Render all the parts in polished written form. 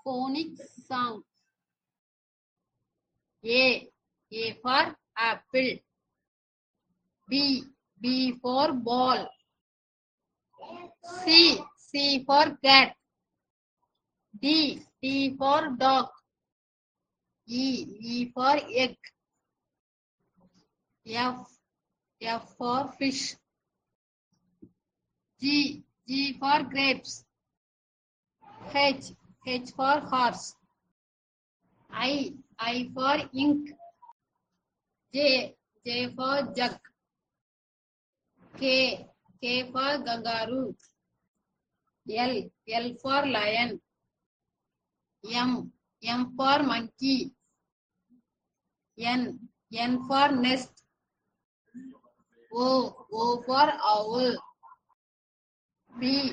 phonic song. A for apple. B for ball. C for cat. D for dog. E for egg. F for fish. G for grapes. H for horse. I for ink. J for jug. K for kangaroo. L for lion. M for monkey. N for nest. O for owl. P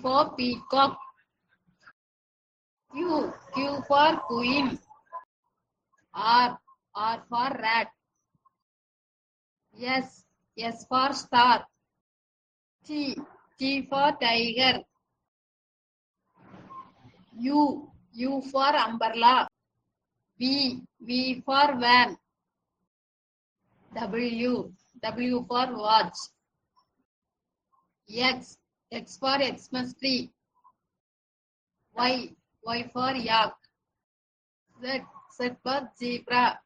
for peacock. Q for queen. R for rat. S for star. T for tiger. U for umbrella. V for van. W for watch. X for Xmas tree. Y for yak. Z for zebra.